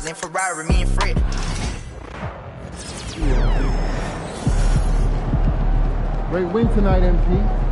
Lexus and Ferrari, me and Fred. Great win tonight, MP.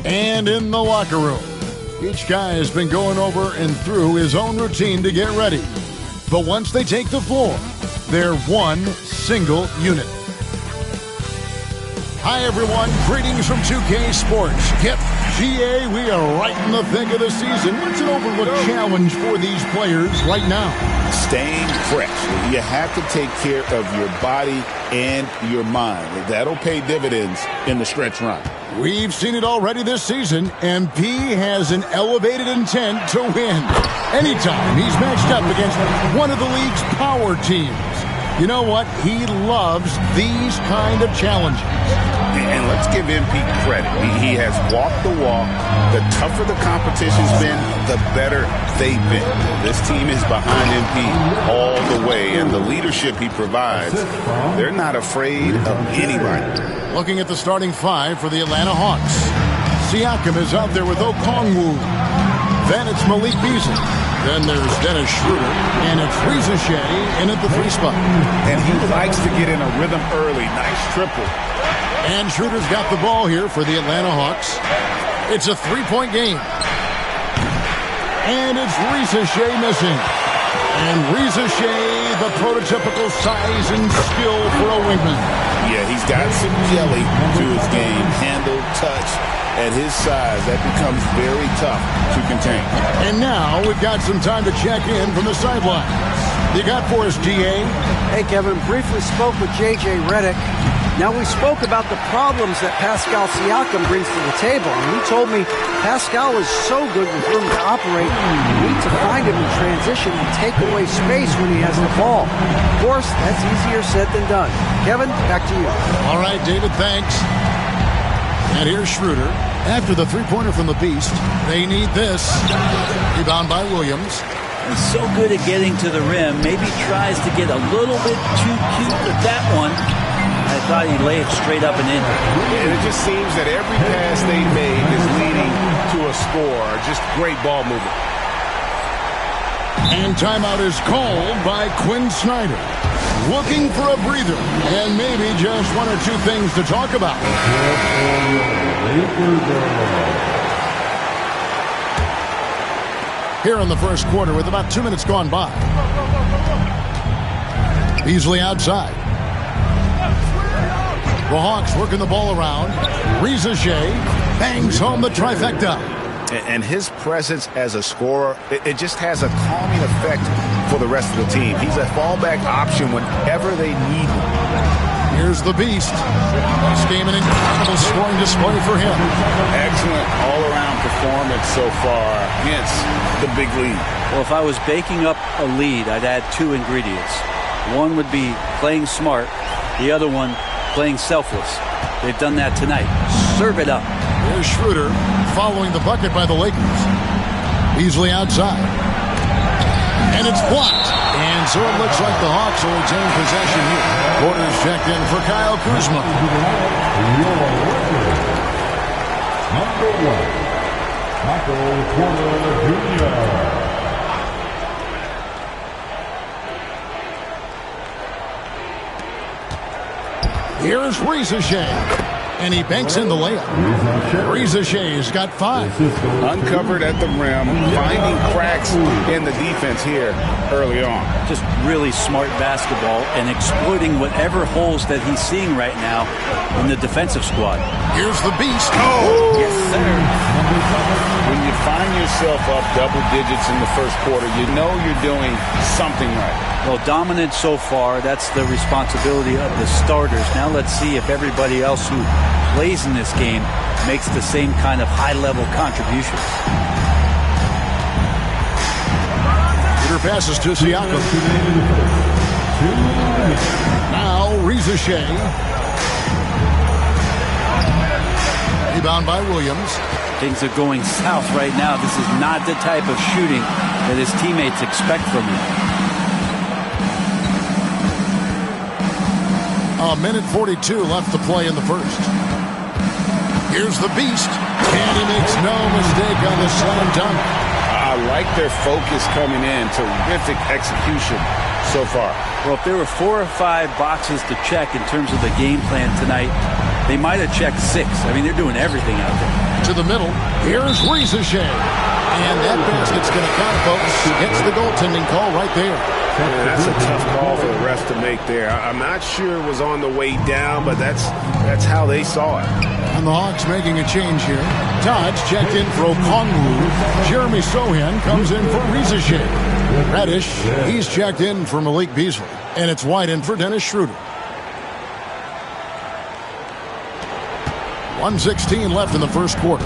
And in the locker room, each guy has been going over and through his own routine to get ready. But once they take the floor, they're one single unit. Hi, everyone. Greetings from 2K Sports. Yep, GA, we are right in the thick of the season. What's an overlooked challenge for these players right now? Staying fresh. You have to take care of your body and your mind. That'll pay dividends in the stretch run. We've seen it already this season. MP has an elevated intent to win. Anytime he's matched up against one of the league's power teams. You know what? He loves these kind of challenges. And let's give MP credit. He has walked the walk. The tougher the competition's been, the better they've been. This team is behind MP all the way, and the leadership he provides, they're not afraid of anybody. Looking at the starting five for the Atlanta Hawks. Siakam is out there with Okongwu. Then it's Malik Beasley. Then there's Dennis Schroeder. And it's Reza Shea in at the 3 spot. And he likes to get in a rhythm early. Nice triple. And Schroeder's got the ball here for the Atlanta Hawks. It's a 3-point game. And it's Reza Shea missing. And Reza Shea, the prototypical size and skill for a wingman. Yeah, he's got some jelly to his game. Handle, touch. At his size, that becomes very tough to contain. And now we've got some time to check in from the sidelines. You got for us, GA? Hey, Kevin, briefly spoke with J.J. Redick. Now, we spoke about the problems that Pascal Siakam brings to the table. And he told me Pascal is so good with room to operate, you need to find him in transition and take away space when he has the ball. Of course, that's easier said than done. Kevin, back to you. All right, David, thanks. And here's Schroeder. After the three-pointer from the Beast, they need this. Rebound by Williams. He's so good at getting to the rim. Maybe tries to get a little bit too cute with that one. I thought he'd lay it straight up and in. And it just seems that every pass they made is leading to a score. Just great ball movement. And timeout is called by Quinn Snyder. Looking for a breather and maybe just one or two things to talk about. Here in the first quarter with about 2 minutes gone by. Beasley outside. The Hawks working the ball around. Reza Shea bangs home the trifecta. And his presence as a scorer, it just has a calming effect for the rest of the team. He's a fallback option whenever they need him. Here's the Beast. This game an incredible scoring display for him. Excellent all-around performance so far against the big lead. Well, if I was baking up a lead, I'd add 2 ingredients. One would be playing smart. The other one, playing selfless. They've done that tonight. Serve it up. Here's Schroeder following the bucket by the Lakers. Beasley outside. And it's blocked. And so it looks like the Hawks will retain possession here. Porter's checked in for Kyle Kuzma. Number 1, Michael Porter Jr. Here's Reza Shea. And he banks in the layup. Reza Shea's got 5. Uncovered at the rim, finding cracks in the defense here early on. Just really smart basketball and exploiting whatever holes that he's seeing right now in the defensive squad. Here's the Beast. Oh, yes, sir. When you find yourself up double digits in the first quarter, you know you're doing something right. Well, dominant so far. That's the responsibility of the starters. Now let's see if everybody else who plays in this game makes the same kind of high-level contributions. Peter passes to Siakam. Now Reza Shea. Rebound by Williams. Things are going south right now. This is not the type of shooting that his teammates expect from him. A minute 42 left to play in the first. Here's the Beast. And he makes no mistake on the slam dunk. I like their focus coming in. Terrific execution so far. Well, if there were 4 or 5 boxes to check in terms of the game plan tonight, they might have checked 6. I mean, they're doing everything out there. To the middle. Here's Reza Shea. And that basket's going to count, folks. Gets the goaltending call right there. Yeah, that's a tough call for the ref to make there. I'm not sure it was on the way down, but that's how they saw it. And the Hawks making a change here. Todd's checked in for Okongwu. Jeremy Sohan comes in for Reza Shea. Reddish, he's checked in for Malik Beasley. And it's White in for Dennis Schroeder. 1:16 left in the first quarter.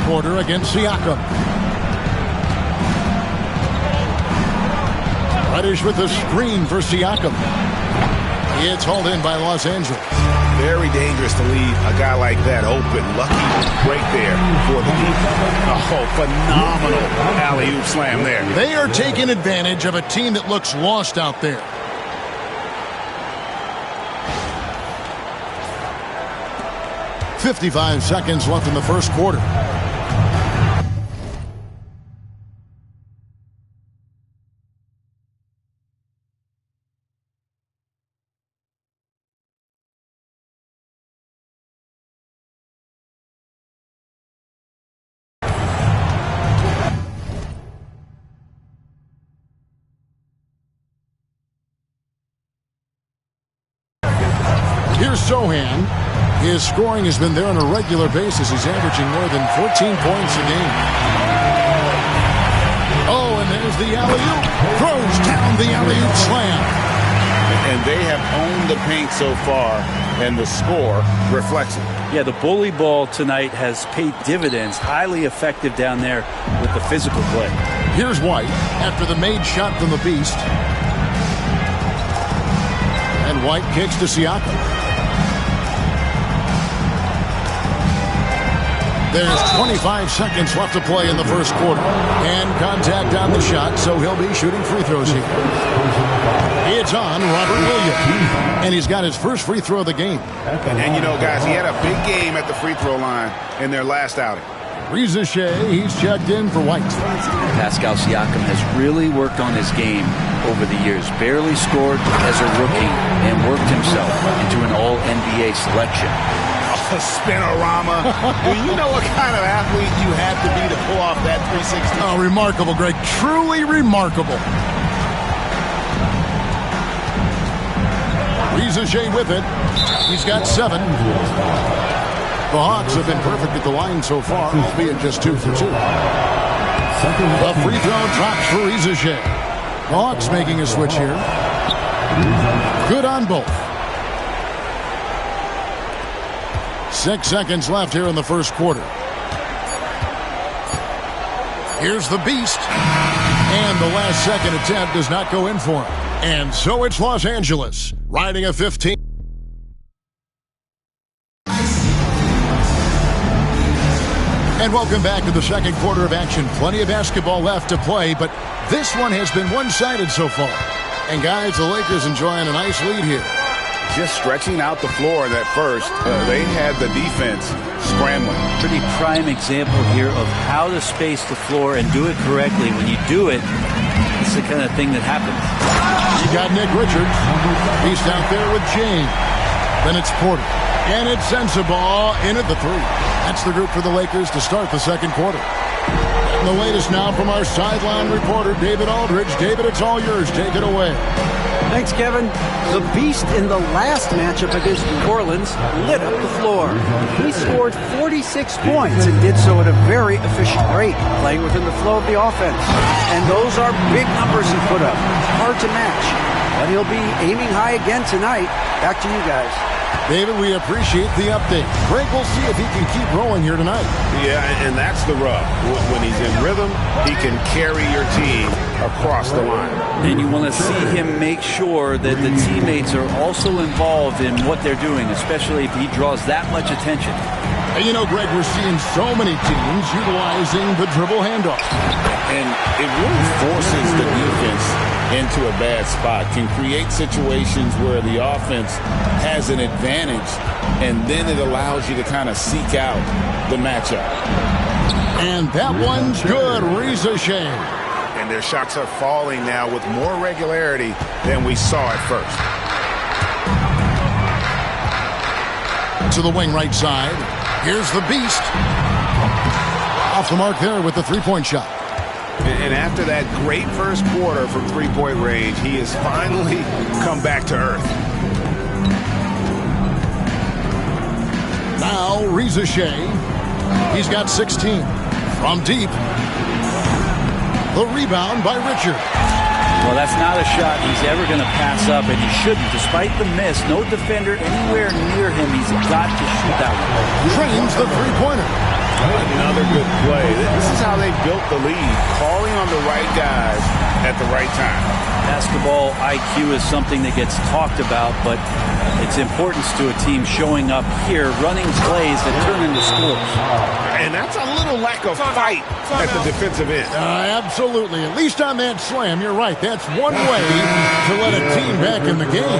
Porter against Siakam. Reddish with a screen for Siakam. It's hauled in by Los Angeles. Very dangerous to leave a guy like that open. Lucky right there for the defense. Oh, phenomenal alley-oop slam there. They are taking advantage of a team that looks lost out there. .55 seconds left in the first quarter. Here's Sohan. His scoring has been there on a regular basis. He's averaging more than 14 points a game. Oh, and there's the alley-oop. Throws down the alley-oop slam. And they have owned the paint so far, and the score reflects it. Yeah, the bully ball tonight has paid dividends. Highly effective down there with the physical play. Here's White after the made shot from the Beast. And White kicks to Siakam. There's 25 seconds left to play in the first quarter. And contact on the shot, so he'll be shooting free throws here. It's on Robert Williams. And he's got his first free throw of the game. And you know, guys, he had a big game at the free throw line in their last outing. Reza Shea, he's checked in for White. Pascal Siakam has really worked on his game over the years. Barely scored as a rookie and worked himself into an All-NBA selection. A spinorama. Do you know what kind of athlete you have to be to pull off that 360? Oh, remarkable, Greg. Truly remarkable. Reza Shea with it. He's got 7. The Hawks have been perfect at the line so far, albeit just 2 for 2. The free throw drops for Rizachet. The Hawks making a switch here. Good on both. 6 seconds left here in the first quarter. Here's the Beast. And the last second attempt does not go in for him. And so it's Los Angeles, riding a 15. And welcome back to the second quarter of action. Plenty of basketball left to play, but this one has been one-sided so far. And guys, the Lakers enjoying a nice lead here. Just stretching out the floor that first. They had the defense scrambling. Pretty prime example here of how to space the floor and do it correctly. When you do it, it's the kind of thing that happens. You got Nick Richards. He's out there with James. Then it's Porter. And it's Sensabaugh in at the 3. That's the group for the Lakers to start the second quarter. And the latest now from our sideline reporter, David Aldridge. David, it's all yours. Take it away. Thanks, Kevin. The Beast in the last matchup against New Orleans lit up the floor. He scored 46 points and did so at a very efficient rate, playing within the flow of the offense. And those are big numbers he put up. Hard to match. But he'll be aiming high again tonight. Back to you guys. David, we appreciate the update. Greg, we'll see if he can keep rolling here tonight. Yeah, and that's the rub. When he's in rhythm, he can carry your team across the line. And you want to see him make sure that the teammates are also involved in what they're doing, especially if he draws that much attention. And you know, Greg, we're seeing so many teams utilizing the dribble handoff. And it really forces the defense into a bad spot, can create situations where the offense has an advantage, and then it allows you to kind of seek out the matchup. And that one's good. Rizachet. And their shots are falling now with more regularity than we saw at first. To the wing right side. Here's the Beast. Off the mark there with the three-point shot. And after that great first quarter from three-point range, he has finally come back to earth. Now Rizachet. He's got 16. From deep. The rebound by Richard. Well, that's not a shot he's ever going to pass up, and he shouldn't. Despite the miss, no defender anywhere near him. He's got to shoot that one. Drains the three-pointer. Another good play. This is how they built the lead, calling on the right guys at the right time. Basketball IQ is something that gets talked about, but its importance to a team showing up here, running plays that turn into scores. And that's a little lack of fight at the defensive end. Absolutely. At least on that slam, you're right. That's one way to let a team back in the game.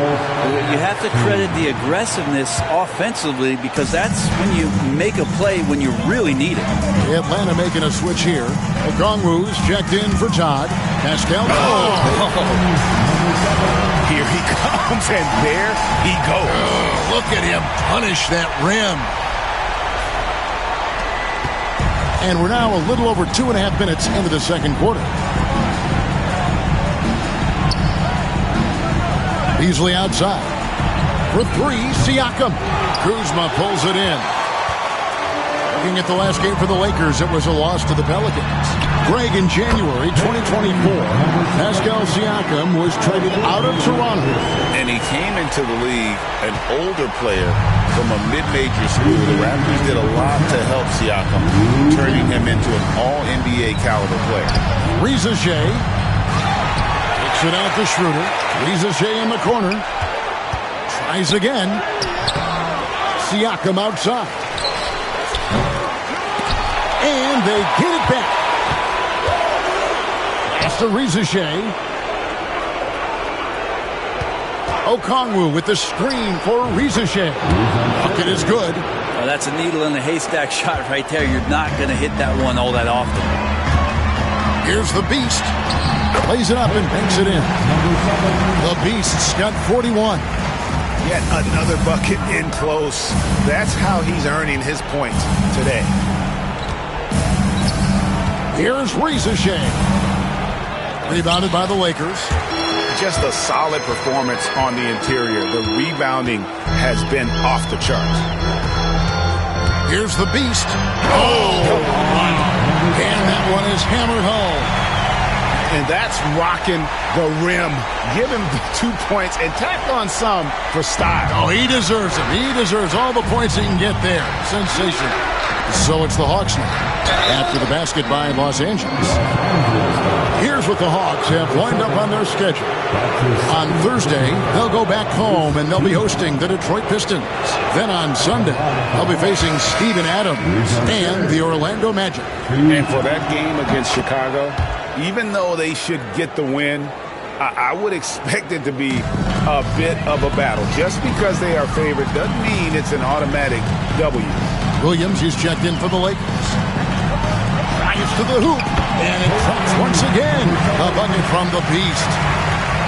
You have to credit the aggressiveness offensively, because that's when you make a play when you really need it. Atlanta making a switch here. Okongwu's checked in for Todd. Pascal. Here he comes, and there he goes. Look at him punish that rim. And we're now a little over 2.5 minutes into the second quarter. Beasley outside. For 3, Siakam. Kuzma pulls it in. Looking at the last game for the Lakers, it was a loss to the Pelicans. Greg, in January 2024, Pascal Siakam was traded out of Toronto. And he came into the league an older player from a mid-major school. The Raptors did a lot to help Siakam, turning him into an all-NBA caliber player. Rizachet takes it out to Schroeder. Rizachet in the corner. Tries again. Siakam outside. And they get it back. That's to Rizachet. Okongwu with the screen for Rizachet. Bucket is good. Well, that's a needle in the haystack shot right there. You're not going to hit that one all that often. Here's the Beast. Plays it up and banks it in. The Beast's got 41. Yet another bucket in close. That's how he's earning his points today. Here's Rizachet. Rebounded by the Lakers. Just a solid performance on the interior. The rebounding has been off the charts. Here's the beast. Oh, wow. And that one is hammered home. And that's rocking the rim. Give him the 2 points and tack on some for style. Oh, he deserves them. He deserves all the points he can get there. Sensational. So it's the Hawks now, after the basket by Los Angeles. Here's what the Hawks have lined up on their schedule. On Thursday, they'll go back home and they'll be hosting the Detroit Pistons. Then on Sunday, they'll be facing Steven Adams and the Orlando Magic. And for that game against Chicago, even though they should get the win, I would expect it to be a bit of a battle. Just because they are favored doesn't mean it's an automatic W. Williams, he's checked in for the Lakers. Drives to the hoop, and it drops once again. A bucket from the Beast.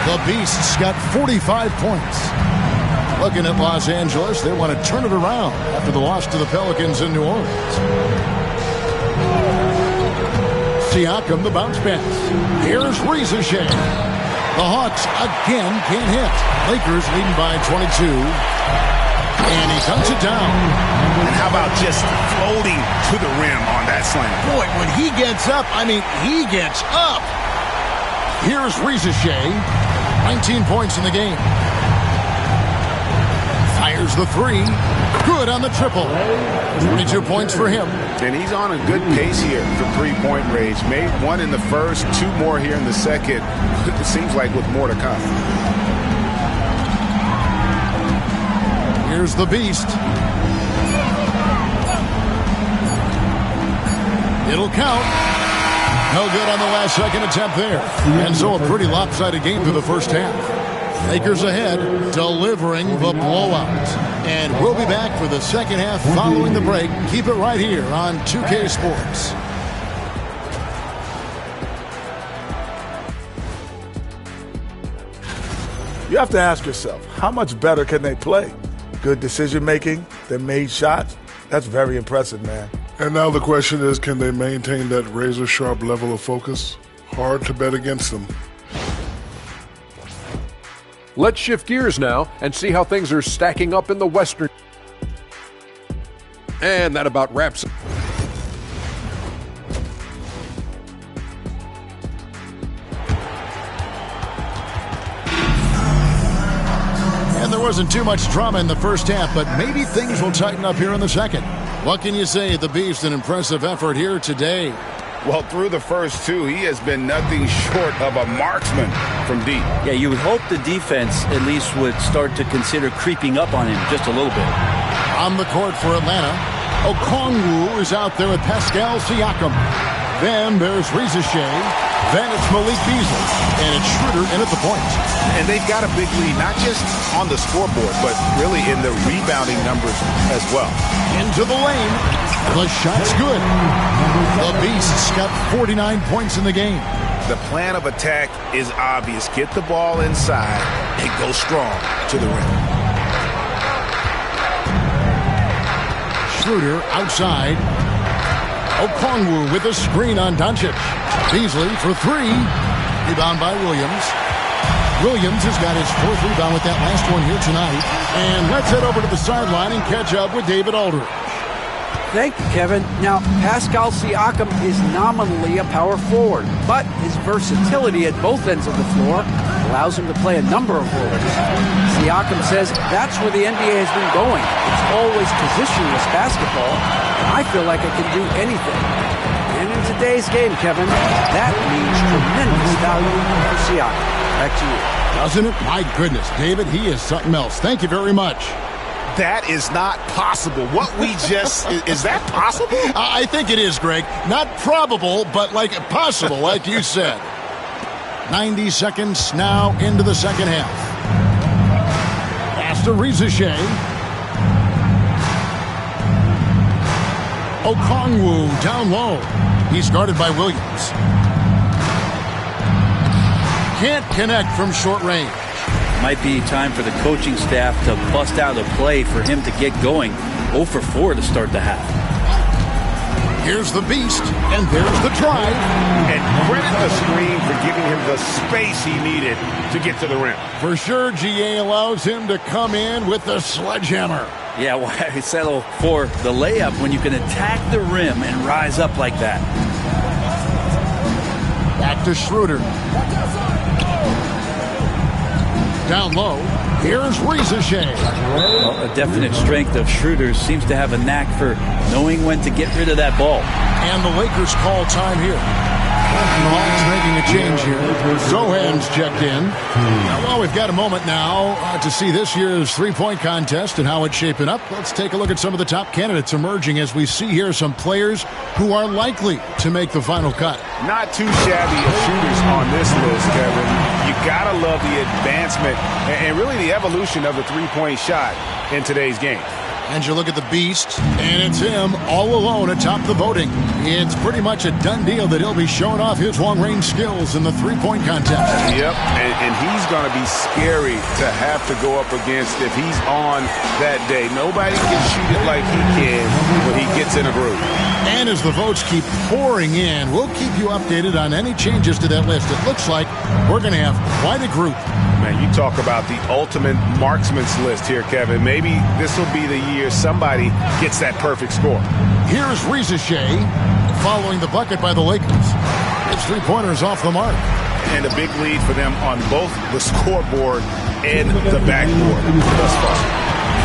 The Beast's got 45 points. Looking at Los Angeles, they want to turn it around after the loss to the Pelicans in New Orleans. Siakam, the bounce pass. Here's Reza Shea. The Hawks again can't hit. Lakers leading by 22. And he dunks it down. And how about just floating to the rim on that slam? Boy, when he gets up, he gets up. Here's Reza Shea. 19 points in the game. Fires the three. Good on the triple. 22 points for him. And he's on a good pace here for three-point range. Made one in the first, two more here in the second. It seems like with more to come. Here's the Beast. It'll count. No good on the last second attempt there. And so a pretty lopsided game through the first half. Lakers ahead, delivering the blowout. And we'll be back for the second half following the break. Keep it right here on 2K Sports. You have to ask yourself, how much better can they play? Good decision-making, they made shots. That's very impressive, man. And now the question is, can they maintain that razor-sharp level of focus? Hard to bet against them. Let's shift gears now and see how things are stacking up in the Western. And that about wraps it. And there wasn't too much drama in the first half, but maybe things will tighten up here in the second. What can you say? The Beast, an impressive effort here today. Well, through the first two, he has been nothing short of a marksman from deep. Yeah, you would hope the defense at least would start to consider creeping up on him just a little bit. On the court for Atlanta, Okongwu is out there with Pascal Siakam. Then there's Reza Shea. Then it's Malik Beasley. And it's Schroeder in at the point. And they've got a big lead, not just on the scoreboard, but really in the rebounding numbers as well. Into the lane. The shot's good. The Beast's got 49 points in the game. The plan of attack is obvious. Get the ball inside and go strong to the rim. Schroeder outside. Okongwu with a screen on Doncic. Beasley for three. Rebound by Williams. Williams has got his fourth rebound with that last one here tonight. And let's head over to the sideline and catch up with David Aldridge. Thank you, Kevin. Now, Pascal Siakam is nominally a power forward, but his versatility at both ends of the floor allows him to play a number of roles. Siakam says that's where the NBA has been going. It's always positionless basketball, and I feel like I can do anything. And in today's game, Kevin, that means tremendous value for Siakam. Back to you. Doesn't it? My goodness, David, he is something else. Thank you very much. That is not possible. What we just, is that possible? I think it is, Greg. Not probable, but like possible, like you said. 90 seconds now into the second half. Pass to Reza Shea. Okongwu down low. He's guarded by Williams. Can't connect from short range. Might be time for the coaching staff to bust out a play for him to get going. 0 for 4 to start the half. Here's the beast, and there's the drive. And credit the screen for giving him the space he needed to get to the rim. For sure, GA allows him to come in with the sledgehammer. Yeah, why settle for the layup when you can attack the rim and rise up like that? Back to Schroeder. Down low. Here's Rieseshay. Well, a definite strength of Schroeder seems to have a knack for knowing when to get rid of that ball. And the Lakers call time here. The Hawks making a change here. Zohan's checked in. Well, we've got a moment now to see this year's three-point contest and how it's shaping up. Let's take a look at some of the top candidates emerging as we see here some players who are likely to make the final cut. Not too shabby of shooters on this list, Kevin. You gotta love the advancement and really the evolution of the three-point shot in today's game. And you look at the beast, and it's him all alone atop the voting. It's pretty much a done deal that he'll be showing off his long-range skills in the three-point contest. Yep, and he's going to be scary to have to go up against if he's on that day. Nobody can shoot it like he can when he gets in a groove. And as the votes keep pouring in, we'll keep you updated on any changes to that list. It looks like we're going to have quite a group. Man, you talk about the ultimate marksman's list here, Kevin. Maybe this will be the year somebody gets that perfect score. Here's Rieseshay following the bucket by the Lakers. His three-pointers off the mark. And a big lead for them on both the scoreboard and the backboard thus far.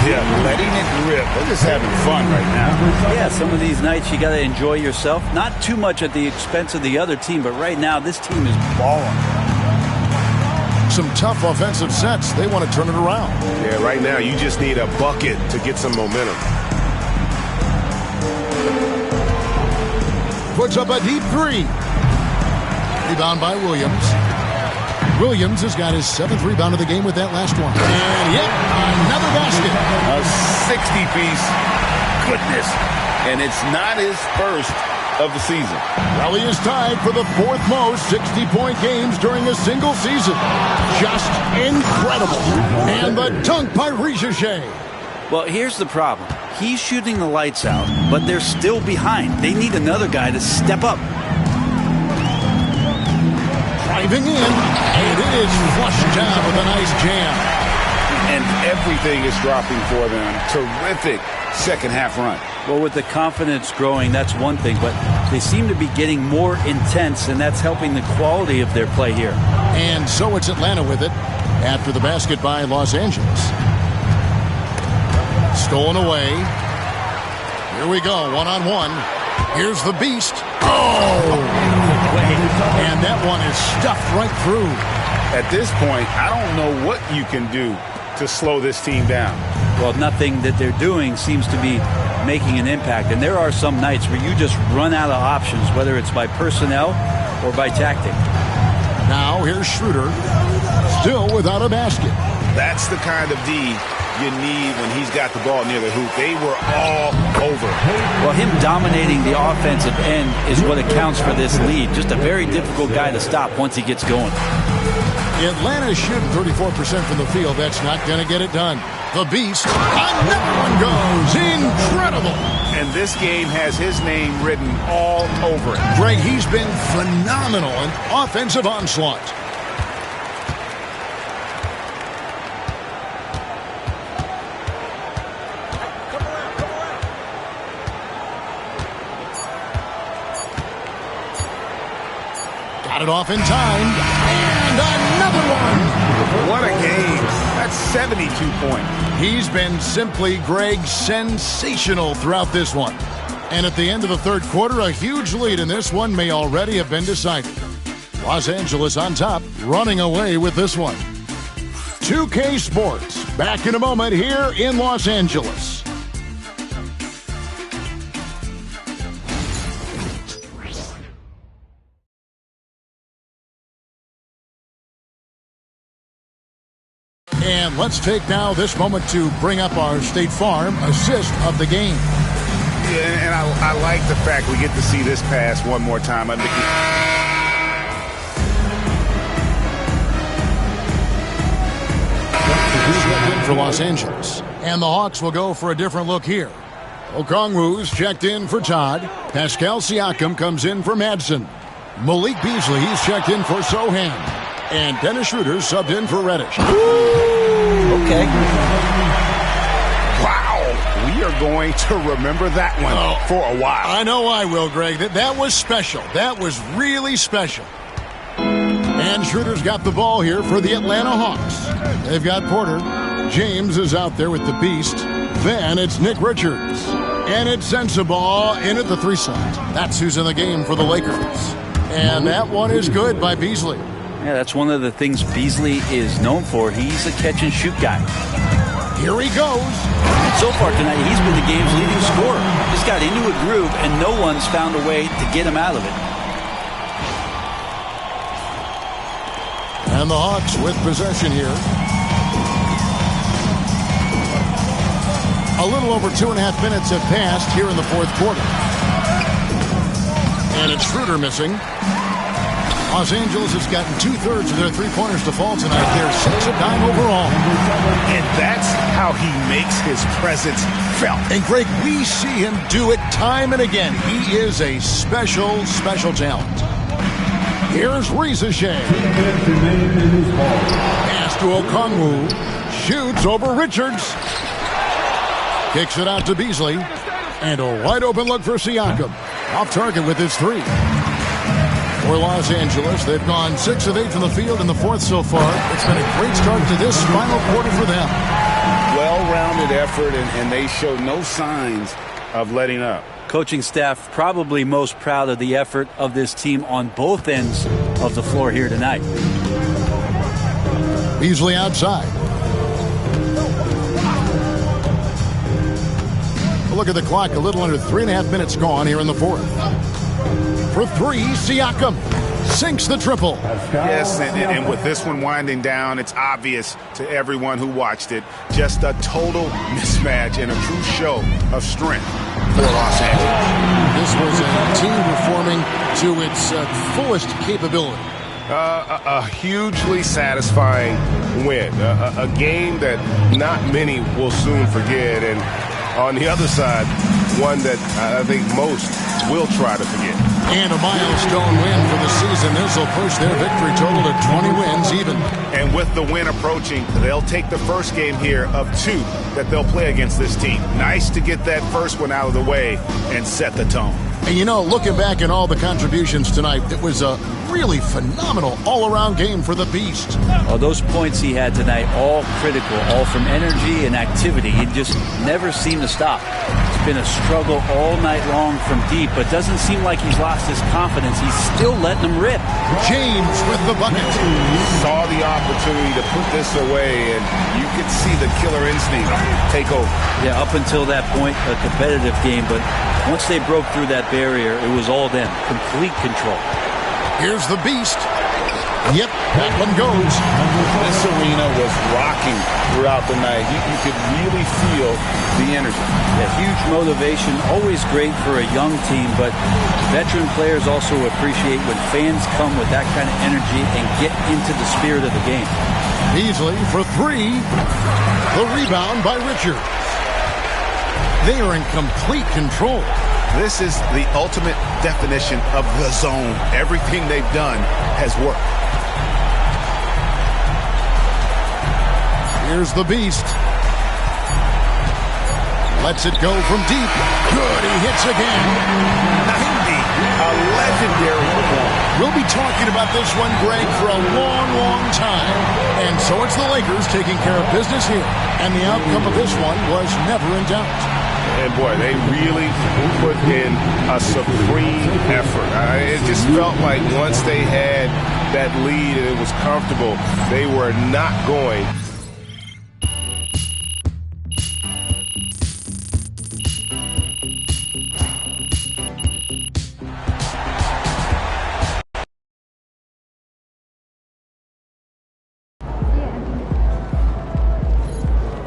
Yeah, letting it rip. They're just having fun right now. Yeah, some of these nights you got to enjoy yourself. Not too much at the expense of the other team, but right now this team is balling. Some tough offensive sets. They want to turn it around. Yeah, right now you just need a bucket to get some momentum. Puts up a deep three. Rebound by Williams. Williams has got his 7th rebound of the game with that last one. And yet, another basket. A 60-piece. Goodness. And it's not his first of the season. Well, he is tied for the 4th most 60-point games during a single season. Just incredible. And the dunk by Rieseshay. Well, here's the problem. He's shooting the lights out, but they're still behind. They need another guy to step up. Driving in, and it is flushed down with a nice jam. And everything is dropping for them. Terrific second-half run. Well, with the confidence growing, that's one thing, but they seem to be getting more intense, and that's helping the quality of their play here. And so it's Atlanta with it after the basket by Los Angeles. Stolen away. Here we go, one-on-one. Here's the beast. Oh! And that one is stuffed right through. At this point, I don't know what you can do to slow this team down. Well, nothing that they're doing seems to be making an impact. And there are some nights where you just run out of options, whether it's by personnel or by tactic. Now here's Schroeder, still without a basket. That's the kind of D you need when he's got the ball near the hoop. They were all over. Well, him dominating the offensive end is what accounts for this lead. Just a very difficult guy to stop once he gets going. Atlanta shooting 34% from the field. That's not going to get it done. The beast, another one goes. Incredible. And this game has his name written all over it. Greg, he's been phenomenal in offensive onslaught. Got it off in time. And another one. What a game. That's 72 points. He's been simply, Greg, sensational throughout this one. And at the end of the third quarter, a huge lead in this one may already have been decided. Los Angeles on top, running away with this one. 2K Sports, back in a moment here in Los Angeles. And let's take now this moment to bring up our State Farm assist of the game. Yeah, and I like the fact we get to see this pass one more time. For Los Angeles. And the Hawks will go for a different look here. Okongwu's checked in for Todd. Pascal Siakam comes in for Madsen. Malik Beasley, he's checked in for Sohan. And Dennis Schroeder subbed in for Reddish. Okay. Wow. We are going to remember that one for a while. I know I will, Greg. That was special. That was really special. And Schroeder's got the ball here for the Atlanta Hawks. They've got Porter. James is out there with the Beast. Then it's Nick Richards. And it's Sensabaugh in at the 3 slot. That's who's in the game for the Lakers. And that one is good by Beasley. Yeah, that's one of the things Beasley is known for. He's a catch-and-shoot guy. Here he goes. So far tonight, he's been the game's leading scorer. He's got into a groove, and no one's found a way to get him out of it. And the Hawks with possession here. A little over 2.5 minutes have passed here in the fourth quarter. And it's Schroeder missing. Los Angeles has gotten 2/3 of their three-pointers to fall tonight. They're 6 of 9 overall. And that's how he makes his presence felt. And Greg, we see him do it time and again. He is a special, special talent. Here's Reza Shea. Pass to Okongwu. Shoots over Richards. Kicks it out to Beasley. And a wide open look for Siakam. Off target with his 3. For Los Angeles, they've gone 6 of 8 from the field in the fourth so far. It's been a great start to this final quarter for them. Well-rounded effort, and they show no signs of letting up. Coaching staff probably most proud of the effort of this team on both ends of the floor here tonight. Beasley outside. Look at the clock, a little under 3.5 minutes gone here in the fourth. For 3, Siakam sinks the triple. Yes, and with this one winding down, it's obvious to everyone who watched it. Just a total mismatch and a true show of strength for Los Angeles. This was a team performing to its fullest capability. A hugely satisfying win. A game that not many will soon forget. And on the other side, one that I think most will try to forget. And a milestone win for the season. This will push their victory total to 20 wins even. And with the win approaching, they'll take the first game here of 2 that they'll play against this team. Nice to get that first one out of the way and set the tone. And you know, looking back at all the contributions tonight, it was a really phenomenal all-around game for the Beast. Well, those points he had tonight, all critical, all from energy and activity. He just never seemed to stop. It's been a struggle all night long from deep, but doesn't seem like he's lost his confidence. He's still letting them rip. James with the bucket. Saw the opportunity to put this away, and you could see the killer instinct take over. Yeah, up until that point, a competitive game, but once they broke through that barrier, it was all them. Complete control. Here's the Beast. Yep, that one goes. This arena was rocking throughout the night. You could really feel the energy. Yeah, huge motivation, always great for a young team, but veteran players also appreciate when fans come with that kind of energy and get into the spirit of the game. Beasley for 3. The rebound by Richards. They are in complete control. This is the ultimate definition of the zone. Everything they've done has worked. Here's the Beast. Lets it go from deep. Good, he hits again. 90, a legendary performance. We'll be talking about this one, Greg, for a long, long time. And so it's the Lakers taking care of business here. And the outcome of this one was never in doubt. And boy, they really put in a supreme effort. It just felt like once they had that lead and it was comfortable, they were not going.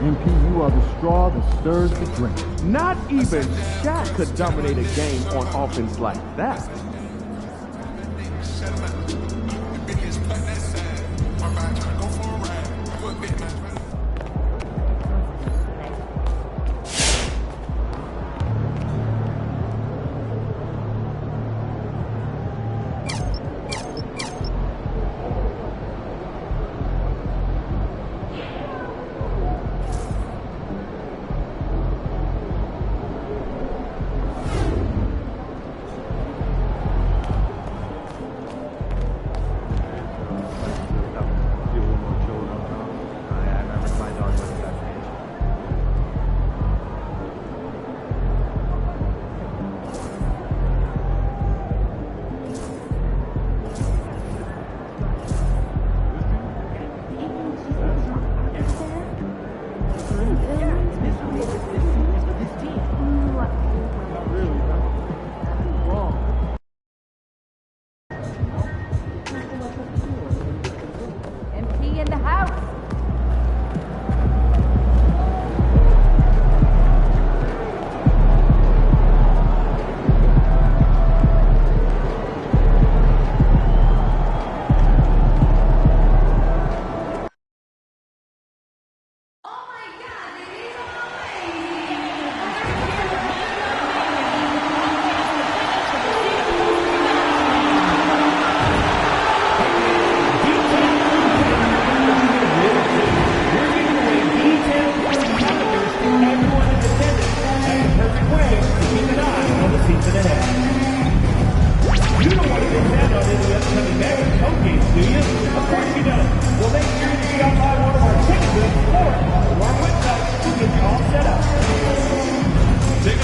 MP, you are the straw that stirs the drink. Not even Shaq could dominate a game on offense like that.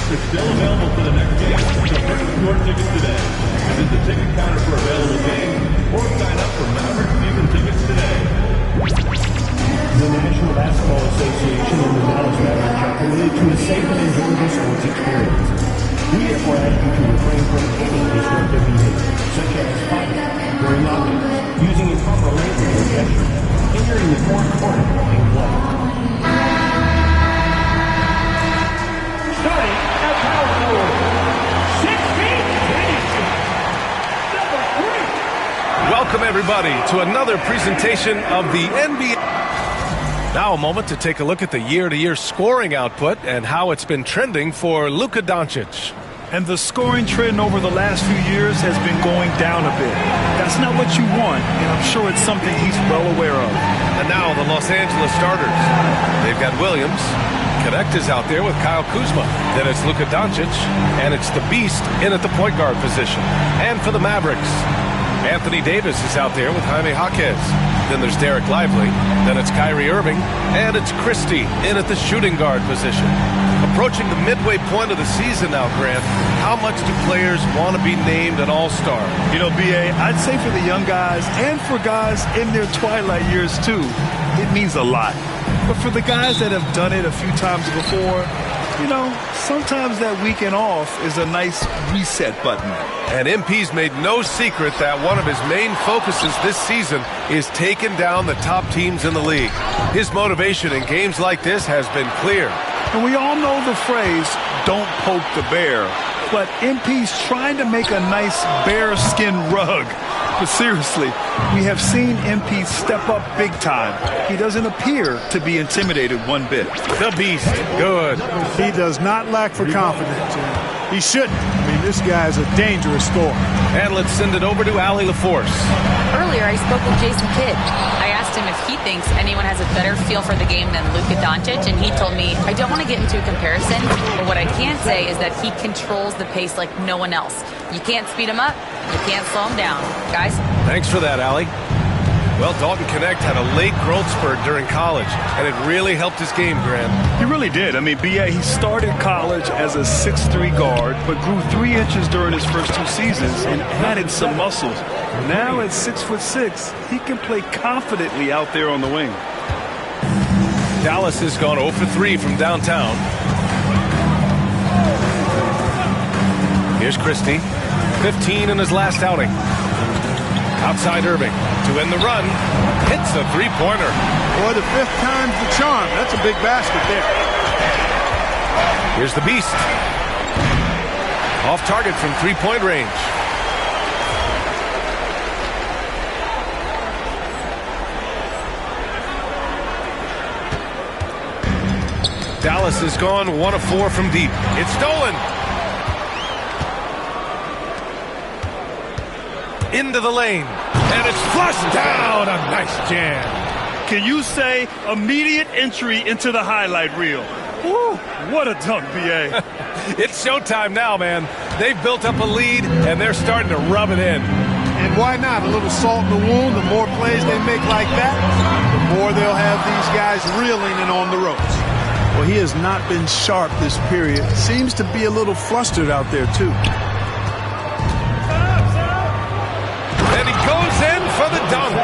Tickets are still available for the next game, so purchase your tickets today. Visit the ticket counter for available games or sign up for Maverick season tickets today. The National Basketball Association and the Dallas Mavericks are committed to a safe and enjoyable sports experience. We therefore ask you to refrain from any disruptive behavior, such as fighting, during knockouts, using improper language or gestures, entering the fourth quarter, and play. Starting at power forward, 6 feet, number 3. Welcome everybody to another presentation of the NBA. Now a moment to take a look at the year-to-year scoring output and how it's been trending for Luka Doncic. And the scoring trend over the last few years has been going down a bit. That's not what you want, and I'm sure it's something he's well aware of. And now the Los Angeles starters. They've got Williams. Connect is out there with Kyle Kuzma. Then it's Luka Doncic, and it's the Beast in at the point guard position. And for the Mavericks, Anthony Davis is out there with Jaime Jaquez. Then there's Derek Lively. Then it's Kyrie Irving. And it's Christie in at the shooting guard position. Approaching the midway point of the season now, Grant, how much do players want to be named an all-star? You know, B.A., I'd say for the young guys and for guys in their twilight years, too, it means a lot. But for the guys that have done it a few times before, you know, sometimes that weekend off is a nice reset button. And MP's made no secret that one of his main focuses this season is taking down the top teams in the league. His motivation in games like this has been clear. And we all know the phrase, don't poke the bear. But MP's trying to make a nice bearskin rug. But seriously, we have seen MP step up big time. He doesn't appear to be intimidated one bit. The Beast, good. He does not lack for confidence. He shouldn't. I mean, this guy's a dangerous scorer. And let's send it over to Allie LaForce. Earlier, I spoke with Jason Kidd. I asked him if he thinks anyone has a better feel for the game than Luka Doncic, and he told me, I don't want to get into a comparison, but what I can say is that he controls the pace like no one else. You can't speed him up, you can't slow him down. Guys? Thanks for that, Allie. Well, Dalton Connect had a late growth spurt during college, and it really helped his game, Grant. He really did. I mean, B.A., he started college as a 6'3" guard, but grew 3 inches during his first 2 seasons and added some muscles. Now at 6'6", he can play confidently out there on the wing. Dallas has gone 0 for 3 from downtown. Here's Christie, 15 in his last outing. Outside Irving to end the run. Hits a three-pointer. Boy, the 5th time's the charm. That's a big basket there. Here's the Beast. Off target from three-point range. Dallas has gone 1 of 4 from deep. It's stolen. Into the lane. And it's flushed down. A nice jam. Can you say immediate entry into the highlight reel? Woo, what a dunk, B.A. It's showtime now, man. They've built up a lead, and they're starting to rub it in. And why not? A little salt in the wound. The more plays they make like that, the more they'll have these guys reeling and on the ropes. Well, he has not been sharp this period. Seems to be a little flustered out there, too. And he goes in for the dunk.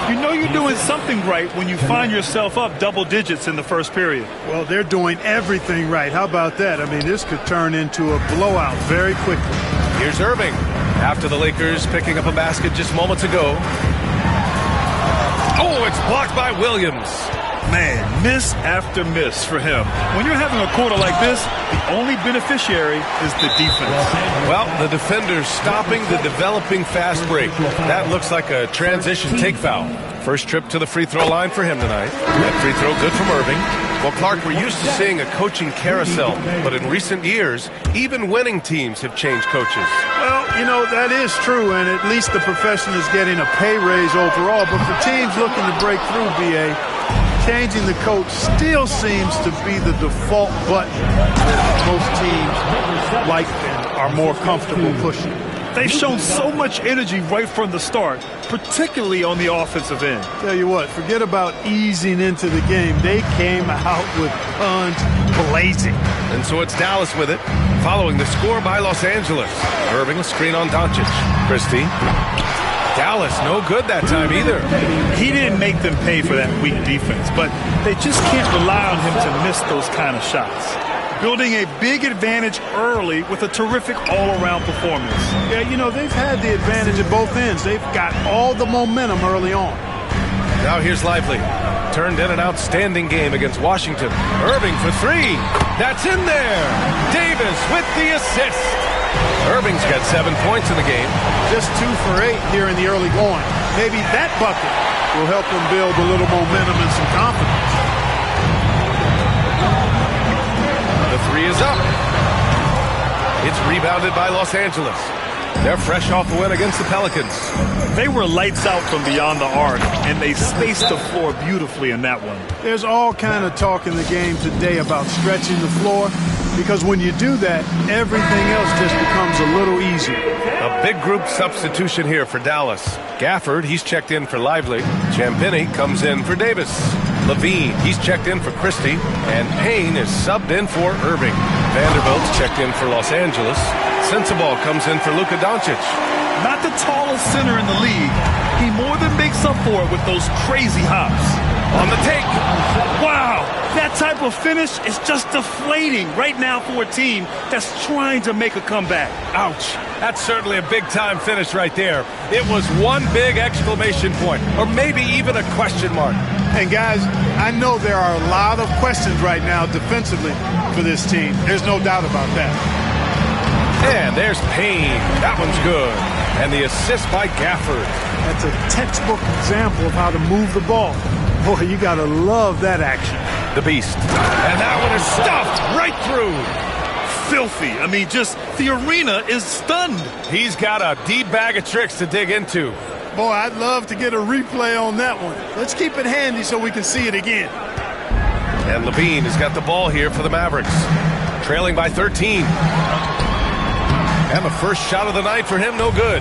You know you're doing something right when you find yourself up double digits in the first period. Well, they're doing everything right. How about that? I mean, this could turn into a blowout very quickly. Here's Irving. After the Lakers picking up a basket just moments ago. Oh, it's blocked by Williams. Man, miss after miss for him. When you're having a quarter like this, the only beneficiary is the defense. Well, the defender's stopping the developing fast break. That looks like a transition take foul. First trip to the free throw line for him tonight. That free throw good from Irving. Well, Clark, we're used to seeing a coaching carousel, but in recent years, even winning teams have changed coaches. Well, you know, that is true, and at least the profession is getting a pay raise overall. But for teams looking to break through, B.A., changing the coach still seems to be the default button that most teams like and are more comfortable pushing. They've shown so much energy right from the start, particularly on the offensive end. Tell you what, forget about easing into the game. They came out with guns blazing. And so it's Dallas with it, following the score by Los Angeles. Irving, a screen on Doncic. Christie. Dallas, no good that time either. He didn't make them pay for that weak defense, but they just can't rely on him to miss those kind of shots. Building a big advantage early with a terrific all-around performance. Yeah, you know, they've had the advantage at both ends. They've got all the momentum early on. Now here's Lively. Turned in an outstanding game against Washington. Irving for three. That's in there. Davis with the assist. Irving's got 7 points in the game. Just 2 for 8 here in the early going. Maybe that bucket will help them build a little momentum and some confidence. The three is up. It's rebounded by Los Angeles. They're fresh off a win against the Pelicans. They were lights out from beyond the arc, and they spaced the floor beautifully in that one. There's all kind of talk in the game today about stretching the floor, because when you do that, everything else just becomes a little easier. A big group substitution here for Dallas. Gafford, he's checked in for Lively. Champagnie comes in for Davis. Levine, he's checked in for Christie. And Payne is subbed in for Irving. Vanderbilt's checked in for Los Angeles. Sensabaugh comes in for Luka Doncic. Not the tallest center in the league. He more than makes up for it with those crazy hops. On the take. Wow, that type of finish is just deflating right now for a team that's trying to make a comeback. Ouch. That's certainly a big-time finish right there. It was one big exclamation point, or maybe even a question mark. And guys, I know there are a lot of questions right now defensively for this team. There's no doubt about that. And there's Payne. That one's good. And the assist by Gafford. That's a textbook example of how to move the ball. Boy, you got to love that action. The beast. And that one is stuffed right through. Filthy. I mean, just the arena is stunned. He's got a deep bag of tricks to dig into. Boy, I'd love to get a replay on that one. Let's keep it handy so we can see it again. And Levine has got the ball here for the Mavericks. Trailing by 13. And the first shot of the night for him, no good.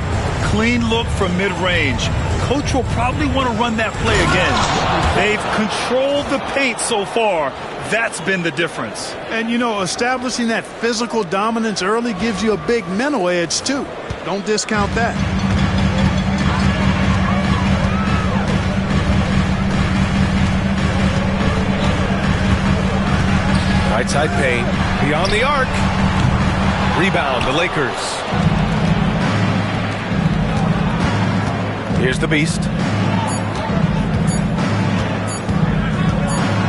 Clean look from mid-range. Coach will probably want to run that play again. They've controlled the paint so far. That's been the difference. And, you know, establishing that physical dominance early gives you a big mental edge, too. Don't discount that. Right side Payne. Beyond the arc. Rebound, the Lakers. Here's the beast.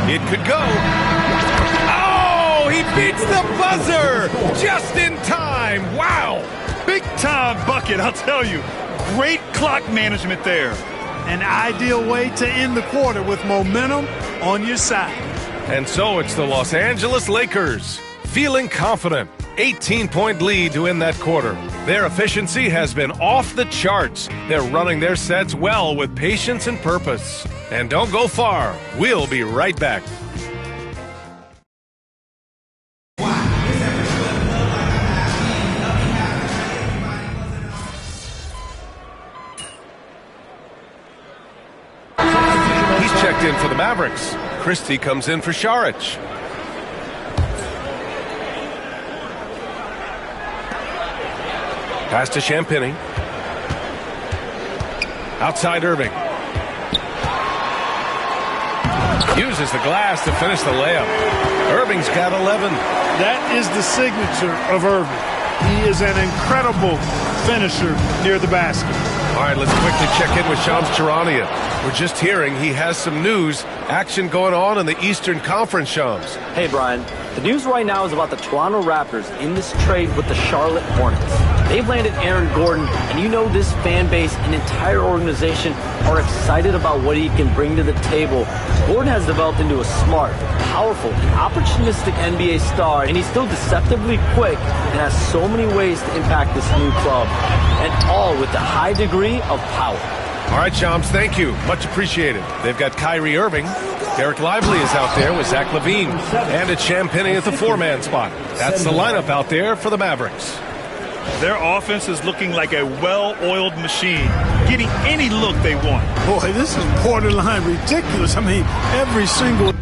It could go. Oh, he beats the buzzer just in time. Wow. Big time bucket, I'll tell you. Great clock management there. An ideal way to end the quarter with momentum on your side. And so it's the Los Angeles Lakers feeling confident. 18-point lead to end that quarter. Their efficiency has been off the charts. They're running their sets well with patience and purpose. And don't go far. We'll be right back. He's checked in for the Mavericks. Christie comes in for Šarić. Pass to Champagnie. Outside Irving. Uses the glass to finish the layup. Irving's got 11. That is the signature of Irving. He is an incredible finisher near the basket. All right, let's quickly check in with Shams Charania. We're just hearing he has some news. Action going on in the Eastern Conference, Shams. Hey, Brian. The news right now is about the Toronto Raptors in this trade with the Charlotte Hornets. They've landed Aaron Gordon, and you know this fan base and entire organization are excited about what he can bring to the table. Gordon has developed into a smart, powerful, and opportunistic NBA star, and he's still deceptively quick and has so many ways to impact this new club, and all with a high degree of power. All right, Shams, thank you. Much appreciated. They've got Kyrie Irving. Derek Lively is out there with Zach LaVine. And it's Champagnie at the four-man spot. That's the lineup out there for the Mavericks. Their offense is looking like a well-oiled machine, getting any look they want. Boy, this is borderline ridiculous. I mean, every single